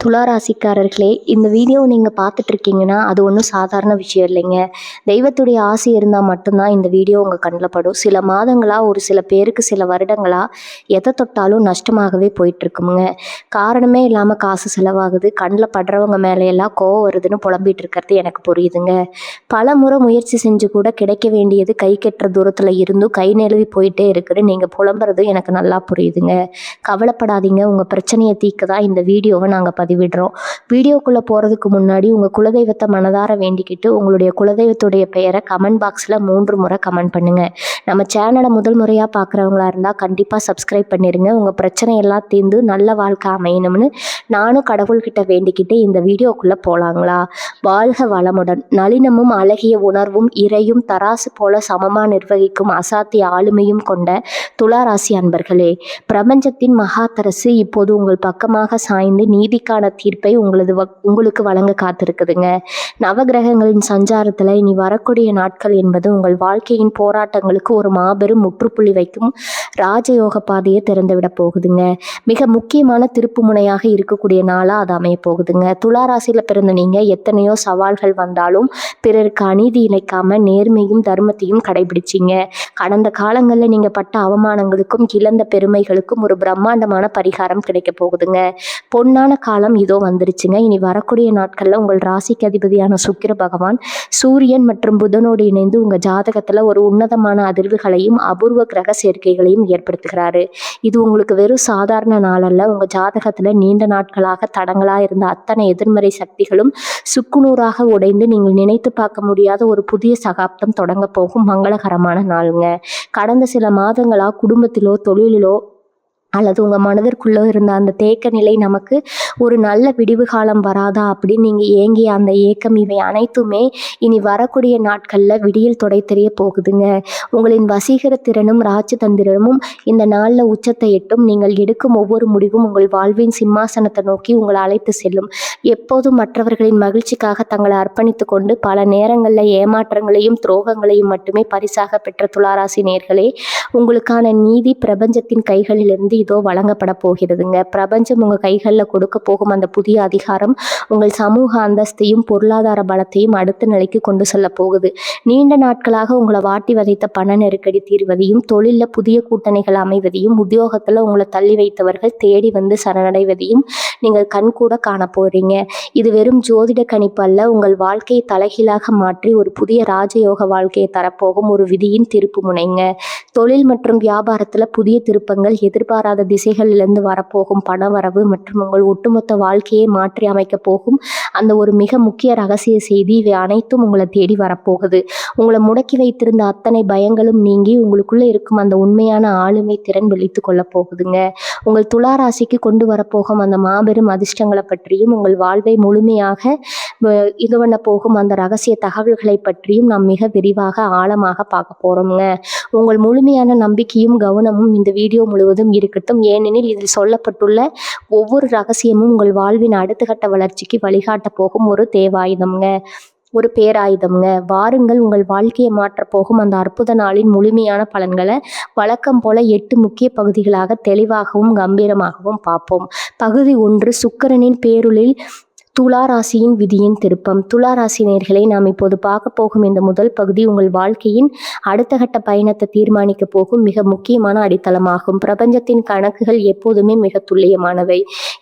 துளாராசிக்காரர்களே, இந்த வீடியோ நீங்கள் பார்த்துட்ருக்கீங்கன்னா அது ஒன்றும் சாதாரண விஷயம் இல்லைங்க. தெய்வத்துடைய ஆசை இருந்தால் மட்டும்தான் இந்த வீடியோ உங்கள் கண்ணில் படும். சில மாதங்களாக, ஒரு சில பேருக்கு சில வருடங்களாக எதை தொட்டாலும் நஷ்டமாகவே போயிட்டுருக்குங்க. காரணமே இல்லாமல் காசு செலவாகுது, கண்ணில் படுறவங்க மேலையெல்லாம் கோவம் வருதுன்னு புலம்பிகிட்டு இருக்கிறது எனக்கு புரியுதுங்க. பல முறை முயற்சி செஞ்சு கூட கிடைக்க வேண்டியது கை கெட்டுற தூரத்தில் இருந்தும் கை நழுவி போயிட்டே இருக்குன்னு நீங்கள் புலம்புறது எனக்கு நல்லா புரியுதுங்க. கவலைப்படாதீங்க, உங்கள் பிரச்சனையை தீர்க்க தான் இந்த வீடியோவை நாங்கள் பதிவிடுறோம். வீடியோக்குள்ளே போகிறதுக்கு முன்னாடி உங்கள் குலதெய்வத்தை மனதார வேண்டிக்கிட்டு உங்களுடைய குலதெய்வத்துடைய பெயரை கமெண்ட் பாக்ஸில் 3 முறை கமெண்ட் பண்ணுங்கள். நம்ம சேனலை முதல் முறையாக பார்க்குறவங்களா இருந்தால் கண்டிப்பாக சப்ஸ்கிரைப் பண்ணிடுங்க. உங்கள் பிரச்சனை எல்லாம் தீர்ந்து நல்ல வாழ்க்கை அமையணும்னு நானும் கடவுள்கிட்ட வேண்டிக்கிட்டு இந்த வீடியோக்குள்ளே போகலாங்களா? வாழ்க வளமுடன். நளினமும் அழகிய உணர்வும் இறையும் தராசு போல சமமாக நிர்வகிக்கும் அசாத்திய ஆளுமையும் கொண்ட துளாராசி அன்பர்களே, பிரபஞ்சத்தின் மகாதரசு இப்போது உங்கள் பக்கமாக சாய்ந்து நீதிக்கான தீர்ப்பை உங்களுக்கு வழங்க காத்திருக்குதுங்க. நவகிரகங்களின் சஞ்சாரத்தில் இனி வரக்கூடிய நாட்கள் என்பது உங்கள் வாழ்க்கையின் போராட்டங்களுக்கு ஒரு மாபெரும் முற்றுப்புள்ளி வைக்கும் ராஜயோக பாதையை திறந்துவிட போகுதுங்க. மிக முக்கியமான திருப்பு முனையாக இருக்கக்கூடிய நாளாக அது அமைய போகுதுங்க. துளாராசியில் பிறந்த நீங்கள் எத்தனையோ சவால்கள் வந்தாலும் பிறருக்கு அநீதி இழைக்காம நேர்மையும் தர்மத்தையும் கடைபிடிச்சிங்க. கடந்த காலங்களில் நீங்கள் பட்ட அவமானங்களுக்கும் இழந்த பெருமைகளுக்கும் ஒரு பிரம்மாண்டமான பரிகாரம் கிடைக்க போகுதுங்க. பொன்னான காலம் இதோ வந்துருச்சுங்க. இனி வரக்கூடிய நாட்களில் உங்கள் ராசிக்கு அதிபதியான சுக்கிர பகவான் சூரியன் மற்றும் புதனோடு இணைந்து உங்கள் ஜாதகத்தில் ஒரு உன்னதமான அதிர்வுகளையும் அபூர்வ கிரக சேர்க்கைகளையும் ஏற்படுத்துகிறாரு. இது உங்களுக்கு வெறும் சாதாரண நாள் அல்ல. உங்கள் ஜாதகத்தில் நீண்ட நாட்களாக தடங்களாக இருந்த அத்தனை எதிர்மறை சக்திகளும் சுக்குநூறாக உடைந்து நீங்கள் நினைத்து பார்க்க முடியாத ஒரு புதிய சகாப்தம் தொடங்க போகும் மங்களகரமான நாளுங்க. கடந்த சில மாதங்களாக குடும்பத்திலோ தொழிலிலோ அல்லது உங்கள் மனதிற்குள்ளே இருந்த அந்த தேக்க நிலை நமக்கு ஒரு நல்ல விடிவு காலம் வராதா அப்படின்னு நீங்கள் ஏங்கிய அந்த ஏக்கம், இவை அனைத்துமே இனி வரக்கூடிய நாட்களில் விடியல் தொடை தெரிய போகுதுங்க. உங்களின் வசீகர திறனும் ராஜதந்திரமும் இந்த நாளில் உச்சத்தை எட்டும். நீங்கள் எடுக்கும் ஒவ்வொரு முடிவும் உங்கள் வாழ்வின் சிம்மாசனத்தை நோக்கி உங்களை அழைத்து செல்லும். எப்போதும் மற்றவர்களின் மகிழ்ச்சிக்காக தங்களை அர்ப்பணித்து கொண்டு பல நேரங்களில் ஏமாற்றங்களையும் துரோகங்களையும் மட்டுமே பரிசாக பெற்ற துளாராசி நேயர்களே, உங்களுக்கான நீதி பிரபஞ்சத்தின் கைகளிலிருந்து இதோ வழங்கப்பட போகிறதுங்க. பிரபஞ்சம் உங்கள் கைகளில் கொடுக்க போகும் அந்த புதிய அதிகாரம் உங்கள் சமூக அந்தஸ்தையும் பொருளாதார பலத்தையும் அடுத்த நிலைக்கு கொண்டு செல்ல போகுது. நீண்ட நாட்களாக உங்களை வாட்டி வதைத்த பண நெருக்கடி தீர்வதையும், தொழிலில் புதிய கூட்டணிகள் அமைவதையும், உத்தியோகத்தில் உங்களை தள்ளி வைத்தவர்கள் தேடி வந்து சரணடைவதையும் நீங்கள் கண்கூட காண போறீங்க. இது வெறும் ஜோதிட கணிப்பு அல்ல, உங்கள் வாழ்க்கையை தலைகீழாக மாற்றி ஒரு புதிய ராஜயோக வாழ்க்கையை தரப்போகும் ஒரு விதியின் திருப்பு முனைங்க. தொழில் மற்றும் வியாபாரத்தில் புதிய திருப்பங்கள், எதிர்பாராத திசைகளிலிருந்து வரப்போகும் பணவரவு மற்றும் உங்கள் ஒட்டுமொத்த வாழ்க்கையை மாற்றி அமைக்க போகும் அந்த ஒரு மிக முக்கிய ரகசிய செய்தி, இவை அனைத்தும் உங்களை தேடி வரப்போகுது. உங்களை முடக்கி வைத்திருந்த அத்தனை பயங்களும் நீங்கி உங்களுக்குள்ள இருக்கும் அந்த உண்மையான ஆளுமை திறன் வெளித்து கொள்ள போகுதுங்க. உங்கள் துளாராசிக்கு கொண்டு வரப்போகும் அந்த மாபெரும் அதிர்ஷ்டங்களை பற்றியும் உங்கள் வாழ்வை முழுமையாக இது பண்ண போகும் அந்த ரகசிய தகவல்களை பற்றியும் நாம் மிக விரிவாக ஆழமாக பார்க்க போறோம்ங்க. உங்கள் முழுமையான நம்பிக்கையும் கவனமும் இந்த வீடியோ முழுவதும் இருக்கட்டும். ஏனெனில் இதில் சொல்லப்பட்டுள்ள ஒவ்வொரு ரகசியமும் உங்கள் வாழ்வின் அடுத்த கட்ட வளர்ச்சிக்கு வழிகாட்ட போகும் ஒரு தேவாயுதம்ங்க, ஒரு பேராயுதம்ங்க. வாருங்கள், உங்கள் வாழ்க்கையை மாற்ற போகும் அந்த அற்புத நாளின் முழுமையான பலன்களை வழக்கம் போல 8 முக்கிய பகுதிகளாக தெளிவாகவும் கம்பீரமாகவும் பார்ப்போம். பகுதி 1, சுக்கிரனின் பேருளில் துளாராசியின் விதியின் திருப்பம். துளாராசி நேயர்களை, நாம் இப்போது பார்க்க போகும் இந்த முதல் பகுதி உங்கள் வாழ்க்கையின் அடுத்த கட்ட பயணத்தை தீர்மானிக்க போகும் மிக முக்கியமான அடித்தளமாகும். பிரபஞ்சத்தின் கணக்குகள் எப்போதுமே மிக துல்லியமானவை.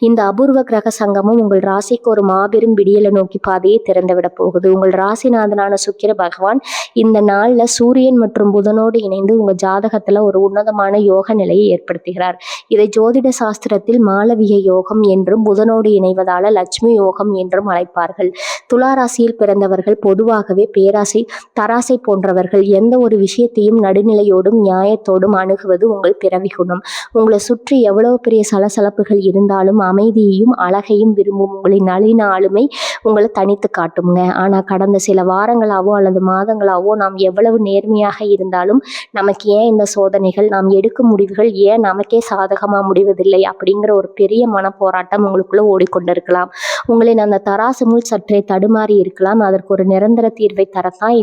இந்த அபூர்வ கிரக சங்கமும் உங்கள் ராசிக்கு ஒரு மாபெரும் விடியலை நோக்கி பாதையை திறந்துவிட போகுது. உங்கள் ராசிநாதனான சுக்கிர பகவான் இந்த நாளில் சூரியன் மற்றும் புதனோடு இணைந்து உங்கள் ஜாதகத்தில் ஒரு உன்னதமான யோக நிலையை ஏற்படுத்துகிறார். இதை ஜோதிட சாஸ்திரத்தில் மாளவிய யோகம் என்றும், புதனோடு இணைவதால லட்சுமி யோகம் என்றும் அழைப்பார்கள். துளாராசியில் பிறந்தவர்கள் பொதுவாகவே பேராசை, தராசை போன்றவர்கள். எந்த ஒரு விஷயத்தையும் நடுநிலையோடும் நியாயத்தோடும் அணுகுவது உங்கள் பிறவி குணம். உங்களை சுற்றி எவ்வளவு பெரிய சலசலப்புகள் இருந்தாலும் அமைதியையும் அழகையும் விரும்பும் உங்களின் நளின ஆளுமை உங்களை தனித்து காட்டுங்க. ஆனால் கடந்த சில வாரங்களாவோ அல்லது மாதங்களாவோ நாம் எவ்வளவு நேர்மையாக இருந்தாலும் நமக்கு ஏன் இந்த சோதனைகள், நாம் எடுக்கும் முடிவுகள் ஏன் நமக்கே சாதகமாக முடிவதில்லை அப்படிங்கிற ஒரு பெரிய மனப்போராட்டம் உங்களுக்குள்ள ஓடிக்கொண்டிருக்கலாம். உங்களின் அந்த தராசு முள் சற்றே தடுமாறி இருக்கலாம். அதற்கு ஒரு நிரந்தர தீர்வை தரத்தான்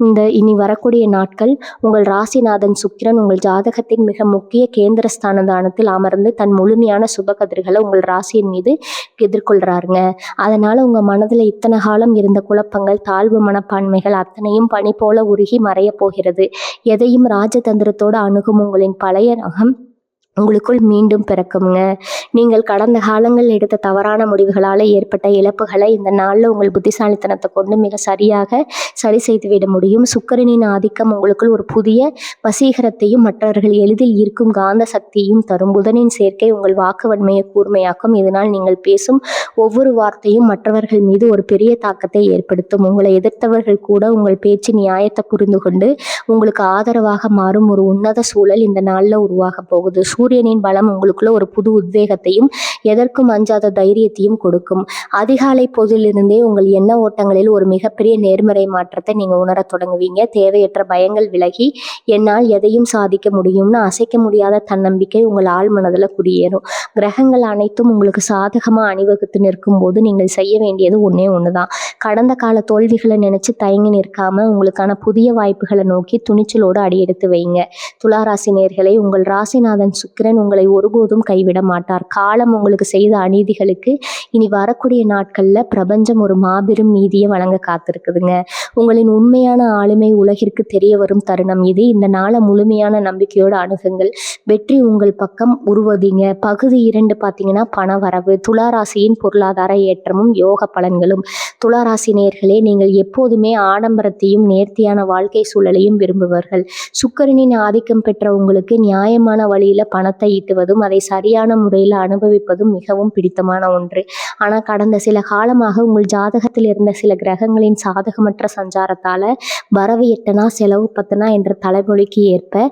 இந்த இனி வரக்கூடிய நாட்கள் உங்கள் ராசிநாதன் சுக்கிரன் உங்கள் ஜாதகத்தின் மிக முக்கிய கேந்திர ஸ்தானத்தில் அமர்ந்து தன் முழுமையான சுபகதிர்களை உங்கள் ராசியின் மீது எதிர்கொள்றாருங்க. அதனால உங்க மனதுல இத்தனை காலம் இருந்த குழப்பங்கள், தாழ்வு மனப்பான்மைகள் அத்தனையும் பனி போல உருகி மறைய போகிறது. எதையும் ராஜதந்திரத்தோடு அணுகும் உங்களின் பழைய நகம் உங்களுக்குள் மீண்டும் பிறக்குங்க. நீங்கள் கடந்த காலங்கள் எடுத்த தவறான முடிவுகளால் ஏற்பட்ட இழப்புகளை இந்த நாளில் உங்கள் புத்திசாலித்தனத்தை கொண்டு மிக சரியாக சரி செய்துவிட முடியும். சுக்கிரனின் ஆதிக்கம் உங்களுக்குள் ஒரு புதிய வசீகரத்தையும் மற்றவர்கள் எளிதில் ஈர்க்கும் காந்த சக்தியையும் தரும். புதனின் சேர்க்கை உங்கள் வாக்கு வன்மையை கூர்மையாக்கும். இதனால் நீங்கள் பேசும் ஒவ்வொரு வார்த்தையும் மற்றவர்கள் மீது ஒரு பெரிய தாக்கத்தை ஏற்படுத்தும். உங்களை எதிர்த்தவர்கள் கூட உங்கள் பேச்சின் நியாயத்தை புரிந்து கொண்டு உங்களுக்கு ஆதரவாக மாறும் ஒரு உன்னத சூழல் இந்த நாளில் உருவாக போகுது. சூரியனின் பலம் உங்களுக்குள்ள ஒரு புது உத்வேகத்தையும் எதற்கும் அஞ்சாத தைரியத்தையும் கொடுக்கும். அதிகாலை பொழுதிலிருந்தே உங்கள் எண்ண ஓட்டங்களில் ஒரு மிகப்பெரிய நேர்மறை மாற்றத்தை நீங்க உணர தொடங்குவீங்க. தேவையற்ற பயங்கள் விலகி என்னால் எதையும் சாதிக்க முடியும்னு அசைக்க முடியாத தன்னம்பிக்கை உங்கள் ஆழ் மனதில் குடியேறும். கிரகங்கள் அனைத்தும் உங்களுக்கு சாதகமா அணிவகுத்து நிற்கும் போது நீங்கள் செய்ய வேண்டியது ஒண்ணுதான். கடந்த கால தோல்விகளை நினைச்சு தயங்கி நிற்காம உங்களுக்கான புதிய வாய்ப்புகளை நோக்கி துணிச்சலோடு அடியெடுத்து வைங்க. துளாராசி நேயர்களே, உங்கள் ராசிநாதன் சுக்கிரன் உங்களை ஒருபோதும் கைவிட மாட்டார். காலம் உங்களுக்கு செய்த அநீதிகளுக்கு இனி வரக்கூடிய நாட்கள்ல பிரபஞ்சம் ஒரு மாபெரும் நீதியை வழங்க காத்திருக்குதுங்க. உங்களின் உண்மையான ஆளுமை உலகிற்கு தெரிய வரும் தருணம் இது. இந்த நாளை முழுமையான நம்பிக்கையோடு அணுகுங்கள். வெற்றி உங்கள் பக்கம் உருவதிங்க. பகுதி 2 பார்த்தீங்கன்னா பண வரவு, துளாராசியின் பொருளாதார ஏற்றமும் யோக பலன்களும். துளாராசி நேயர்களே, நீங்கள் எப்போதுமே ஆடம்பரத்தையும் நேர்த்தியான வாழ்க்கை சூழலையும் விரும்புவர்கள். சுக்கிரனின் ஆதிக்கம் பெற்ற உங்களுக்கு நியாயமான வழியில பணத்தை ஈட்டுவதும் அதை சரியான முறையில் அனுபவிப்பதும் மிகவும் பிடித்தமான ஒன்று. ஆனா கடந்த சில காலமாக உங்கள் ஜாதகத்தில் இருந்த சில கிரகங்களின் சாதகமற்ற சஞ்சாரத்தால வரவு எட்டனா செலவு பத்தனா என்ற தலைமொழிக்கு ஏற்ப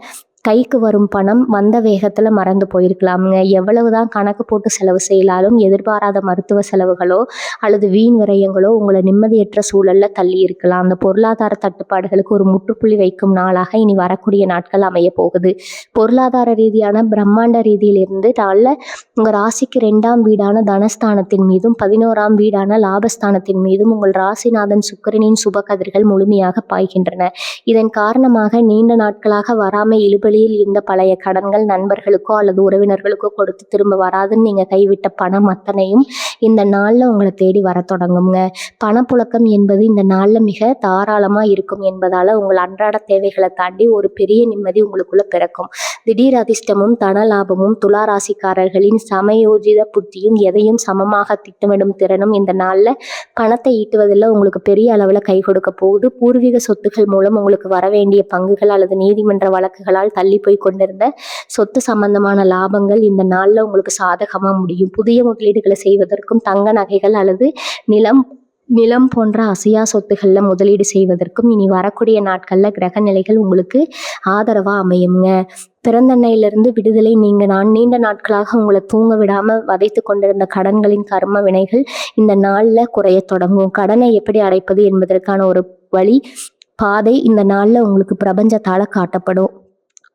கைக்கு வரும் பணம் வந்த வேகத்துல மறந்து போயிருக்கலாமுங்க. எவ்வளவுதான் கணக்கு போட்டு செலவு செய்யலாலும் எதிர்பாராத மருத்துவ செலவுகளோ அல்லது வீண் விரயங்களோ உங்களை நிம்மதியற்ற சூழல்ல தள்ளி இருக்கலாம். அந்த பொருளாதார தட்டுப்பாடுகளுக்கு ஒரு முற்றுப்புள்ளி வைக்கும் நாளாக இனி வரக்கூடிய நாட்கள் அமைய போகுது. பொருளாதார ரீதியான பிரம்மாண்ட ரீதியிலிருந்து நாளில் உங்க ராசிக்கு 2ஆம் வீடான தனஸ்தானத்தின் மீதும் 11ஆம் வீடான லாபஸ்தானத்தின் மீதும் உங்கள் ராசிநாதன் சுக்கிரனின் சுப கதிர்கள் முழுமையாக பாய்கின்றன. இதன் காரணமாக நீண்ட நாட்களாக வராமை இழுபறி இந்த பழைய கடன்கள் நண்பர்களுக்கோ அல்லது உறவினர்களுக்கோ கொடுத்து திரும்ப வராதுன்னு நீங்க கைவிட்ட பணம் அத்தனையும் இந்த நாள்ல உங்களை தேடி வர தொடங்குங்க. பணப்புழக்கம் என்பது இந்த நாள்ல மிக தாராளமா இருக்கும் என்பதால உங்கள் அன்றாட தேவைகளை தாண்டி ஒரு பெரிய நிம்மதி உங்களுக்குள்ள பிறக்கும். திடீர் அதிர்ஷ்டமும் தன லாபமும் துளாராசிக்காரர்களின் சமயோஜித புத்தியும் எதையும் சமமாக திட்டமிடும் திறனும் இந்த நாள்ல பணத்தை ஈட்டுவதில் உங்களுக்கு பெரிய அளவுல கை கொடுக்க போகுது. பூர்வீக சொத்துக்கள் மூலம் உங்களுக்கு வர வேண்டிய பங்குகள் அல்லது நீதிமன்ற வழக்குகளால் தள்ளி போய் கொண்டிருந்த சொத்து சம்பந்தமான லாபங்கள் இந்த நாள்ல உங்களுக்கு சாதகமா முடியும். புதிய முதலீடுகளை செய்வதற்கும் தங்க நகைகள் அல்லது நிலம் போன்ற அசையா சொத்துக்கள்ல முதலீடு செய்வதற்கும் இனி வரக்கூடிய நாட்கள்ல கிரக நிலைகள் உங்களுக்கு ஆதரவா அமையுங்க. பிறந்தன்னையிலிருந்து விடுதலை. நான் நீண்ட நாட்களாக உங்களை தூங்க விடாம வதைத்து கொண்டிருந்த கடன்களின் கர்ம வினைகள் இந்த நாள்ல குறைய தொடங்கும். கடனை எப்படி அடைப்பது என்பதற்கான ஒரு வழி பாதை இந்த நாள்ல உங்களுக்கு பிரபஞ்சத்தால காட்டப்படும்.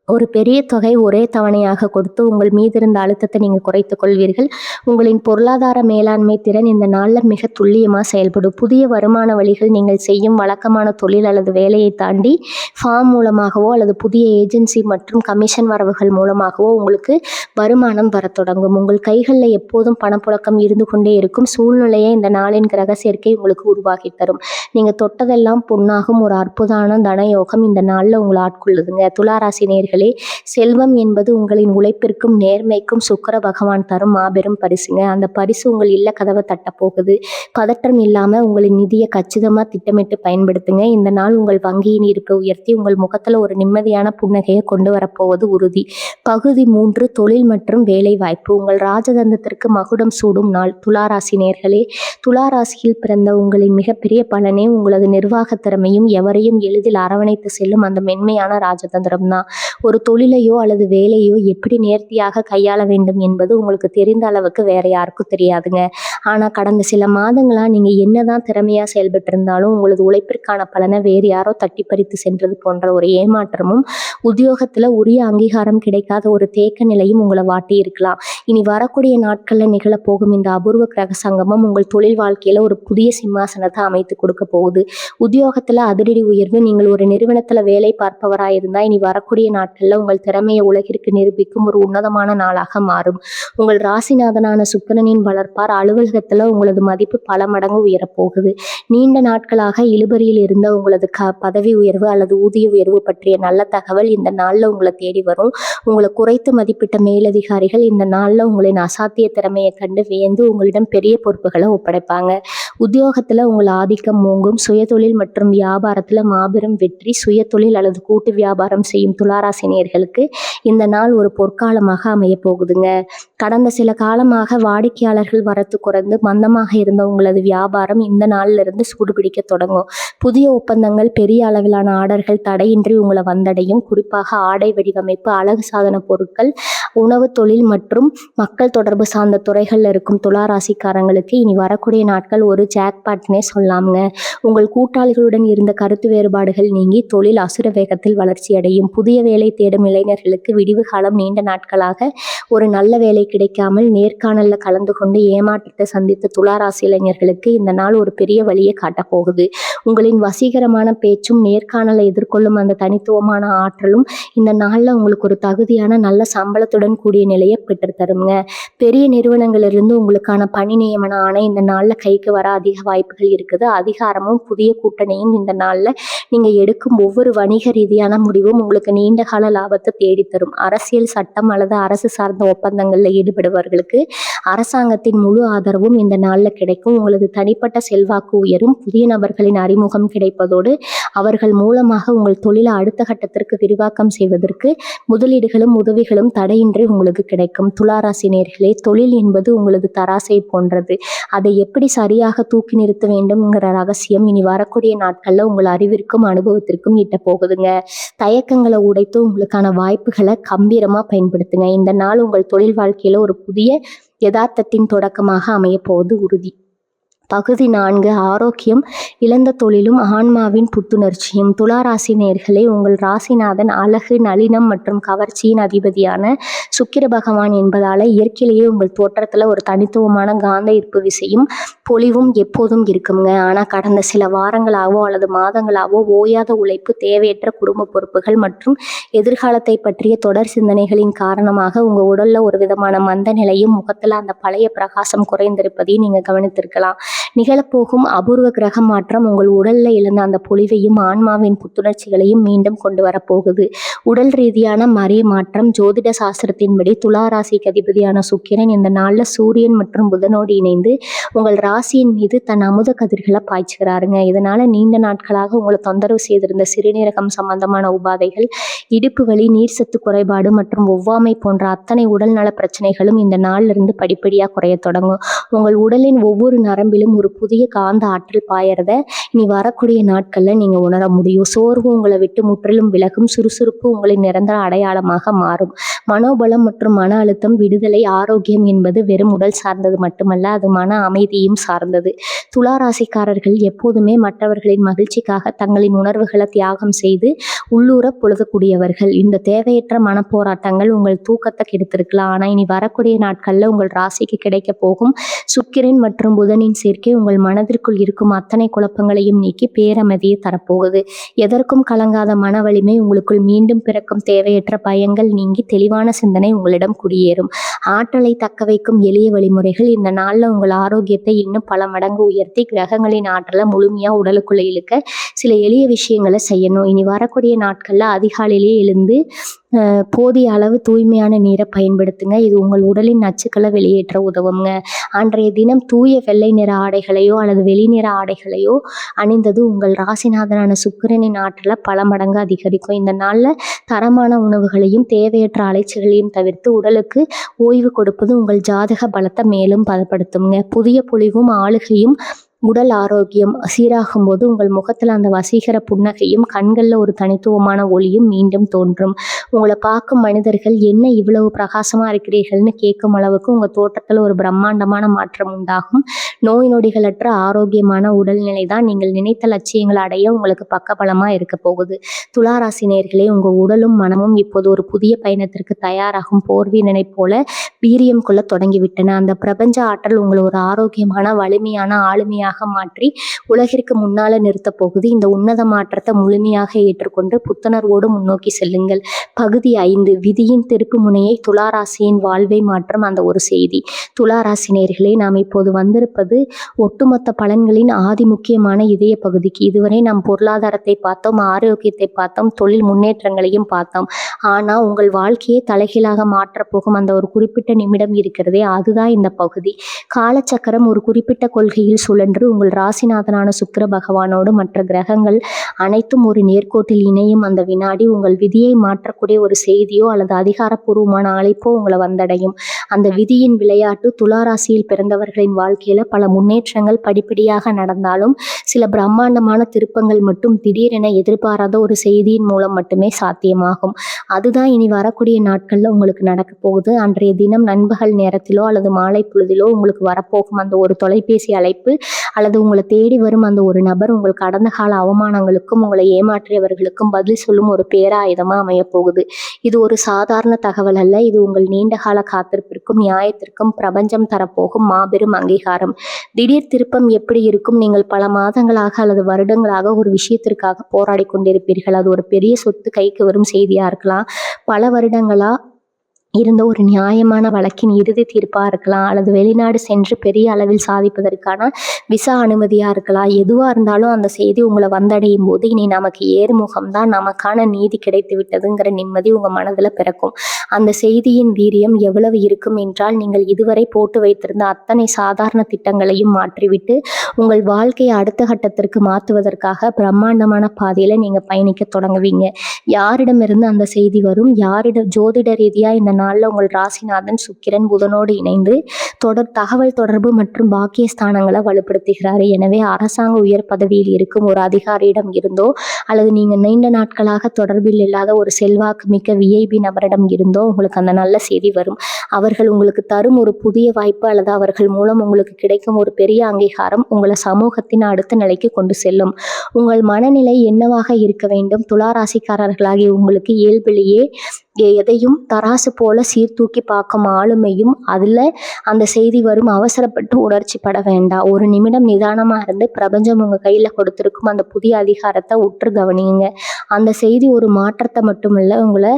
ஒரு பெரிய தொகை ஒரே தவணையாக கொடுத்து உங்கள் மீது இருந்த அழுத்தத்தை நீங்கள் குறைத்துக் கொள்வீர்கள். உங்களின் பொருளாதார மேலாண்மை திறன் இந்த நாளில் மிக துல்லியமாக செயல்படும். புதிய வருமான வழிகள் நீங்கள் செய்யும் வழக்கமான தொழில் அல்லது வேலையை தாண்டி ஃபார்ம் மூலமாகவோ அல்லது புதிய ஏஜென்சி மற்றும் கமிஷன் வரவுகள் மூலமாகவோ உங்களுக்கு வருமானம் வர தொடங்கும். உங்கள் கைகளில் எப்போதும் பணப்புழக்கம் இருந்து கொண்டே இருக்கும் சூழ்நிலையை இந்த நாளின் கிரக சேர்க்கை உங்களுக்கு உருவாக்கி தரும். நீங்கள் தொட்டதெல்லாம் பொன்னாகும் ஒரு அற்புதமான தனயோகம் இந்த நாளில் உங்களை ஆட்கொள்ளுதுங்க. துளாராசி நேயர்களே, செல்வம் என்பது உங்களின் உழைப்பிற்கும் நேர்மைக்கும் சுக்கிர பகவான் தரும் மாபெரும் பரிசுங்க. அந்த பரிசு உங்கள் இல்ல கதவை தட்ட போகுது. பதற்றம் இல்லாம உங்களின் நிதியை கச்சிதமா திட்டமிட்டு பயன்படுத்துங்க. இந்த நாள் உங்கள் வங்கியின் இருப்பை உயர்த்தி உங்கள் முகத்துல ஒரு நிம்மதியான புன்னகையை கொண்டு வரப்போவது உறுதி. பகுதி 3 தொழில் மற்றும் வேலை வாய்ப்பு. உங்கள் ராஜதந்திரத்திற்கு மகுடம் சூடும் நாள். துளாராசி நேயர்களே, துளாராசியில் பிறந்த உங்களின் மிகப்பெரிய பலனே உங்களது நிர்வாக திறமையும் எவரையும் எளிதில் அரவணைத்து செல்லும் அந்த மென்மையான ராஜதந்திரம் தான். ஒரு தொழிலையோ அல்லது வேலையோ எப்படி நேர்த்தியாக கையாள வேண்டும் என்பது உங்களுக்கு தெரிந்த அளவுக்கு வேற யாருக்கும் தெரியாதுங்க. ஆனால் கடந்த சில மாதங்களாக நீங்கள் என்னதான் திறமையாக செயல்பட்டு இருந்தாலும் உங்களது உழைப்பிற்கான பலனை வேறு யாரோ தட்டி பறித்து சென்றது போன்ற ஒரு ஏமாற்றமும், உத்தியோகத்தில் உரிய அங்கீகாரம் கிடைக்காத ஒரு தேக்க நிலையும் உங்களை வாட்டி இருக்கலாம். இனி வரக்கூடிய நாட்களில் நிகழப்போகும் இந்த அபூர்வ கிரக சங்கமம் உங்கள் தொழில் வாழ்க்கையில் ஒரு புதிய சிம்மாசனத்தை அமைத்து கொடுக்க போகுது. உத்தியோகத்தில் அதிரடி உயர்வு. நீங்கள் ஒரு நிறுவனத்தில் வேலை பார்ப்பவராக இருந்தால் இனி வரக்கூடிய நாட்களில் உங்கள் திறமையை உலகிற்கு நிரூபிக்கும் ஒரு உன்னதமான நாளாக மாறும். உங்கள் ராசிநாதனான சுக்கிரனின் வளர்ப்பார் அலுவலகத்தில் உங்களது மதிப்பு பல மடங்கு உயரப்போகுது. நீண்ட நாட்களாக இழுபறியில் இருந்த உங்களது பதவி உயர்வு அல்லது ஊதிய உயர்வு பற்றிய நல்ல தகவல் இந்த நாளில் உங்களை தேடி வரும். உங்களை குறைத்து மதிப்பிட்ட மேலதிகாரிகள் இந்த நாளில் உங்களின் அசாத்திய திறமையை கண்டு வியந்து உங்களிடம் பெரிய பொறுப்புகளை ஒப்படைப்பாங்க. உத்தியோகத்தில் உங்கள் ஆதிக்கம் ஓங்கும். சுயதொழில் மற்றும் வியாபாரத்தில் மாபெரும் வெற்றி. சுயதொழில் அல்லது கூட்டு வியாபாரம் செய்யும் துளாராசினியர்களுக்கு இந்த நாள் ஒரு பொற்காலமாக அமைய போகுதுங்க. கடந்த சில காலமாக வாடிக்கையாளர்கள் வரத்து குறைந்து மந்தமாக இருந்த உங்களது வியாபாரம் இந்த நாளில் இருந்து சூடுபிடிக்க தொடங்கும். புதிய ஒப்பந்தங்கள், பெரிய அளவிலான ஆர்டர்கள் தடையின்றி உங்களை வந்தடையும். குறிப்பாக ஆடை வடிவமைப்பு, அழகு சாதன பொருட்கள், உணவு தொழில் மற்றும் மக்கள் தொடர்பு சார்ந்த துறைகளில் இருக்கும் துளாராசிக்காரங்களுக்கு இனி வரக்கூடிய நாட்கள் ஒரு ஜாக்பாட்னே சொல்லாமுங்க. உங்கள் கூட்டாளிகளுடன் இருந்த கருத்து வேறுபாடுகள் நீங்கி தொழில் அசுர வேகத்தில் வளர்ச்சி அடையும். புதிய வேலை தேடும் இளைஞர்களுக்கு விடிவு காலம். நீண்ட நாட்களாக ஒரு நல்ல வேலை கிடைக்காமல் நேர்காணலில் கலந்து கொண்டு ஏமாற்றத்தை சந்தித்த துளாராசி இளைஞர்களுக்கு இந்த நாள் ஒரு பெரிய வழியை காட்டப் போகுது. உங்களின் வசீகரமான பேச்சும் நேர்காணலை எதிர்கொள்ளும் அந்த தனித்துவமான ஆற்றலும் இந்த நாளில் உங்களுக்கு ஒரு தகுதியான நல்ல சம்பளத்துடன் கூடிய நிலையை பெற்றுத்தருங்க. பெரிய நிறுவனங்களிலிருந்து உங்களுக்கான பணி நியமன ஆணை இந்த நாளில் கைக்கு வர அதிக வாய்ப்புகள் இருக்குது. அதிகாரமும் புதிய கூட்டணியும் இந்த நாளில் நீங்கள் எடுக்கும் ஒவ்வொரு வணிக ரீதியான முடிவும் உங்களுக்கு நீண்ட கால லாபத்தை தேடித்தரும். அரசியல், சட்டம் அல்லது அரசு சார்ந்த ஒப்பந்தங்களில் ஈடுபடுபவர்களுக்கு அரசாங்கத்தின் முழு ஆதரவும் இந்த நாளில் கிடைக்கும். உங்களது தனிப்பட்ட செல்வாக்கு உயரும். புதிய நபர்களின் அறிமுகம் கிடைப்பதோடு அவர்கள் மூலமாக உங்கள் தொழிலை அடுத்த கட்டத்திற்கு விரிவாக்கம் செய்வதற்கு முதலீடுகளும் உதவிகளும் தடையின்றி உங்களுக்கு கிடைக்கும். துளாராசி நேயர்களே, தொழில் என்பது உங்களது தராசை போன்றது. அதை எப்படி சரியாக தூக்கி நிறுத்த வேண்டும்ங்கிற ரகசியம் இனி வரக்கூடிய நாட்களில் உங்கள் அறிவிற்கும் அனுபவத்திற்கும் இட்ட போகுதுங்க. தயக்கங்களை உடைத்து உங்களுக்கான வாய்ப்புகளை கம்பீரமாக பயன்படுத்துங்க. இந்த நாள் உங்கள் தொழில் வாழ்க்கையில் ஒரு புதிய யதார்த்தத்தின் தொடக்கமாக அமைய போவது உறுதி. பகுதி 4. ஆரோக்கியம். இழந்த தொழிலும் ஆன்மாவின் புத்துணர்ச்சியும். துளாராசி நேயர்களே, உங்கள் ராசிநாதன் அழகு, நளினம் மற்றும் கவர்ச்சியின் அதிபதியான சுக்கிர பகவான் என்பதால் இயற்கையிலேயே உங்கள் தோற்றத்தில் ஒரு தனித்துவமான காந்த ஈர்ப்பு விசையும் பொலிவும் எப்போதும் இருக்குங்க. ஆனால் கடந்த சில வாரங்களாகவோ அல்லது மாதங்களாகவோ ஓயாத உழைப்பு, தேவையற்ற குடும்ப பொறுப்புகள் மற்றும் எதிர்காலத்தை பற்றிய தொடர் சிந்தனைகளின் காரணமாக உங்கள் உடலில் ஒரு விதமான மந்த நிலையும் முகத்தில் அந்த பழைய பிரகாசம் குறைந்திருப்பதையும் நீங்கள் கவனித்திருக்கலாம். நிகழப்போகும் அபூர்வ கிரக மாற்றம் உங்கள் உடலில் இழந்த அந்த பொலிவையும் ஆன்மாவின் புத்துணர்ச்சிகளையும் மீண்டும் கொண்டு வரப்போகுது. உடல் ரீதியான மறை மாற்றம். ஜோதிட சாஸ்திரத்தின்படி துளாராசிக்கு அதிபதியான சுக்கிரன் இந்த நாளில் சூரியன் மற்றும் புதனோடு இணைந்து உங்கள் ராசியின் மீது தன் அமுத கதிர்களை பாய்ச்சுகிறாருங்க. இதனால நீண்ட நாட்களாக உங்களை தொந்தரவு செய்திருந்த சிறுநீரகம் சம்பந்தமான உபாதைகள், இடுப்பு வலி, நீர் சத்து குறைபாடு மற்றும் ஒவ்வாமை போன்ற அத்தனை உடல் நல பிரச்சனைகளும் இந்த நாளிலிருந்து படிப்படியாக குறைய தொடங்கும். உங்கள் உடலின் ஒவ்வொரு நரம்பிலும் ஒரு புதிய காந்த ஆற்றல் பாயறத இனி வரக்கூடிய நாட்கள்ல நீங்க உணர முடியும். சோர்வு உங்களை விட்டு முற்றிலும் விலகும். சுறுசுறுப்பு உங்களின் நிரந்தர அடையாளமாக மாறும். மனோபலம் மற்றும் மன அழுத்தம் விடுதலை. ஆரோக்கியம் என்பது வெறும் உடல் சார்ந்தது மட்டுமல்ல, அது மன அமைதியும் சார்ந்தது. துளாராசிக்காரர்கள் எப்போதுமே மற்றவர்களின் மகிழ்ச்சிக்காக தங்களின் உணர்வுகளை தியாகம் செய்து உள்ளூர பொழுதக்கூடியவர்கள். இந்த தேவையற்ற மனப்போராட்டங்கள் உங்கள் தூக்கத்தை கெடுத்திருக்கலாம். ஆனால் இனி வரக்கூடிய நாட்கள்ல உங்கள் ராசிக்கு கிடைக்க போகும் சுக்கிரன் மற்றும் புதனின் சேர்க்கை உங்கள் மனதிற்குள் இருக்கும் அத்தனை குழப்பங்களையும் நீக்கி பேரமதியை தரப்போகுது. எதற்கும் கலங்காத மன வலிமை உங்களுக்குள் மீண்டும் பிறக்கும். தேவையற்ற பயங்கள் நீங்கி தெளிவான சிந்தனை உங்களிடம் குடியேறும். ஆற்றலை தக்க வைக்கும் எளிய வழிமுறைகள். இந்த நாளில் உங்கள் ஆரோக்கியத்தை இன்னும் பல மடங்கு உயர்த்தி கிரகங்களின் ஆற்றலை முழுமையாக உடலுக்குள்ளே இழுக்க சில எளிய விஷயங்களை செய்யணும். இனி வரக்கூடிய நாட்களில் அதிகாலையிலே எழுந்து போதிய அளவு தூய்மையான நீரை பயன்படுத்துங்க. இது உங்கள் உடலின் நச்சுக்களை வெளியேற்ற உதவுங்க. அன்றைய தினம் தூய வெள்ளை நிற ஆடைகளையோ அல்லது வெளிநிற ஆடைகளையோ அணிந்தது உங்கள் ராசிநாதனான சுக்கிரனின் ஆற்றலை பல மடங்கு அதிகரிக்கும். இந்த நாளில் தரமான உணவுகளையும் தேவையற்ற அலைச்சல்களையும் தவிர்த்து உடலுக்கு ஓய்வு கொடுப்பது உங்கள் ஜாதக பலத்தை மேலும் பலப்படுத்துங்க. புதிய பொலிவும் ஆளுகையும் உடல் ஆரோக்கியம் சீராகும்போது உங்கள் முகத்தில் அந்த வசீகர புன்னகையும் கண்களில் ஒரு தனித்துவமான ஒளியும் மீண்டும் தோன்றும். உங்களை பார்க்கும் மனிதர்கள் என்ன இவ்வளவு பிரகாசமாக இருக்கிறீர்கள்னு கேட்கும் அளவுக்கு உங்கள் தோற்றத்தில் ஒரு பிரம்மாண்டமான மாற்றம் உண்டாகும். நோய் நொடிகளற்ற ஆரோக்கியமான உடல்நிலை தான் நீங்கள் நினைத்த லட்சியங்களை அடைய உங்களுக்கு பக்கபலமாக இருக்க போகுது. துளாராசி நேயர்களே, உங்கள் உடலும் மனமும் இப்போது ஒரு புதிய பயணத்திற்கு தயாராகும் போர் வீரனை போல வீரியம் கொள்ள தொடங்கிவிட்டன. அந்த பிரபஞ்ச ஆற்றல் உங்களை ஒரு ஆரோக்கியமான வலிமையான ஆளுமையாக மாற்றி உலகிற்கு முன்னால நிறுத்த போகுது. இந்த உன்னத மாற்றத்தை முழுமையாக ஏற்றுக்கொண்டு புத்துணர்வோடு முன்னோக்கி செல்லுங்கள். பகுதி 5, விதியின் திருப்பு முனையை துளாராசியின் வாழ்வை மாற்றம் அந்த ஒரு செய்தி. துளாராசி நேயர்களே, நாம் இப்போது வந்திருப்பது ஒட்டுமொத்த பலன்களின் ஆதி முக்கியமான இதய பகுதிக்கு. இதுவரை நாம் பொருளாதாரத்தை பார்த்தோம், ஆரோக்கியத்தை பார்த்தோம், தொழில் முன்னேற்றங்களையும் பார்த்தோம். ஆனால் உங்கள் வாழ்க்கையை தலைகீழாக மாற்றப்போகும் அந்த ஒரு குறிப்பிட்ட நிமிடம் இருக்கிறதே, அதுதான் இந்த பகுதி. காலச்சக்கரம் ஒரு குறிப்பிட்ட கொள்கையில் சுழன்று உங்கள் ராசிநாதனான சுக்கிர பகவானோடு மற்ற கிரகங்கள் அனைத்தும் ஒரு நேர்கோட்டில் இணையும் அந்த வினாடி உங்கள் விதியை மாற்றக்கூடிய ஒரு செய்தியோ அல்லது அதிகாரப்பூர்வமான அழைப்போ உங்களை வந்தடையும். அந்த விதியின் விளையாட்டு துளாராசியில் பிறந்தவர்களின் வாழ்க்கையில பல முன்னேற்றங்கள் படிப்படியாக நடந்தாலும் சில பிரம்மாண்டமான திருப்பங்கள் மட்டும் திடீரென எதிர்பாராத ஒரு செய்தியின் மூலம் மட்டுமே சாத்தியமாகும். அதுதான் இனி வரக்கூடிய நாட்கள்ல உங்களுக்கு நடக்க போகுது. அன்றைய தினம் நண்பகல் நேரத்திலோ அல்லது மாலை பொழுதிலோ உங்களுக்கு வரப்போகும் அந்த ஒரு தொலைபேசி அழைப்பு அல்லது உங்களை தேடி வரும் அந்த ஒரு நபர் உங்கள் கடந்த கால அவமானங்களுக்கும் உங்களை ஏமாற்றியவர்களுக்கும் பதில் சொல்லும் ஒரு பேராயுதமா அமையப்போகுது. இது ஒரு சாதாரண தகவல் அல்ல. இது உங்கள் நீண்ட கால காத்திருப்பிற்கும் நியாயத்திற்கும் பிரபஞ்சம் தரப்போகும் மாபெரும் அங்கீகாரம். திடீர் திருப்பம் எப்படி இருக்கும்? நீங்கள் பல மாதங்களாக அல்லது வருடங்களாக ஒரு விஷயத்திற்காக போராடி கொண்டிருப்பீர்கள். அது ஒரு பெரிய சொத்து கைக்கு வரும் செய்தியா இருக்கலாம், பல வருடங்களா இருந்த ஒரு நியாயமான வழக்கின் இறுதி தீர்ப்பாக இருக்கலாம், அல்லது வெளிநாடு சென்று பெரிய அளவில் சாதிப்பதற்கான விசா அனுமதியாக இருக்கலாம். எதுவாக இருந்தாலும் அந்த செய்தி உங்களை வந்தடையும் போது இனி நமக்கு ஏறுமுகம்தான், நமக்கான நீதி கிடைத்து விட்டதுங்கிற நிம்மதி உங்கள் மனதில் பிறக்கும். அந்த செய்தியின் வீரியம் எவ்வளவு இருக்கும் என்றால், நீங்கள் இதுவரை போட்டு வைத்திருந்த அத்தனை சாதாரண திட்டங்களையும் மாற்றிவிட்டு உங்கள் வாழ்க்கையை அடுத்த கட்டத்திற்கு மாற்றுவதற்காக பிரம்மாண்டமான பாதையில் நீங்கள் பயணிக்க தொடங்குவீங்க. யாரிடமிருந்து அந்த செய்தி வரும்? ஜோதிட ரீதியாக இந்த நாளில் உங்கள் ராசிநாதன் சுக்கிரன் புதனோடு இணைந்து தகவல் தொடர்பு மற்றும் பாக்கியஸ்தானங்களை வலுப்படுத்துகிறாரு. எனவே அரசாங்க உயர் பதவியில் இருக்கும் ஒரு அதிகாரியிடம் இருந்தோ அல்லது நீங்கள் நீண்ட நாட்களாக தொடர்பில் இல்லாத ஒரு செல்வாக்கு மிக்க விஐபி நபரிடம் இருந்தோ உங்களுக்கு அந்த நல்ல செய்தி வரும். அவர்கள் உங்களுக்கு தரும் ஒரு புதிய வாய்ப்பு அல்லது அவர்கள் மூலம் உங்களுக்கு கிடைக்கும் ஒரு பெரிய அங்கீகாரம் உங்களை சமூகத்தின் அடுத்த நிலைக்கு கொண்டு செல்லும். உங்கள் மனநிலை என்னவாக இருக்க வேண்டும்? துளாராசிக்காரர்களாகிய உங்களுக்கு இயல்பிலேயே எதையும் தராசு போல சீர்தூக்கி பார்க்கும் ஆளுமையும் அதில் அந்த செய்தி வரும். அவசரப்பட்டு உணர்ச்சி பட வேண்டாம். ஒரு நிமிடம் நிதானமாக இருந்து பிரபஞ்சம் உங்கள் கையில் கொடுத்துருக்கும் அந்த புதிய அதிகாரத்தை உற்று கவனியுங்க. அந்த செய்தி ஒரு மாற்றத்தை மட்டுமில்லை, உங்களை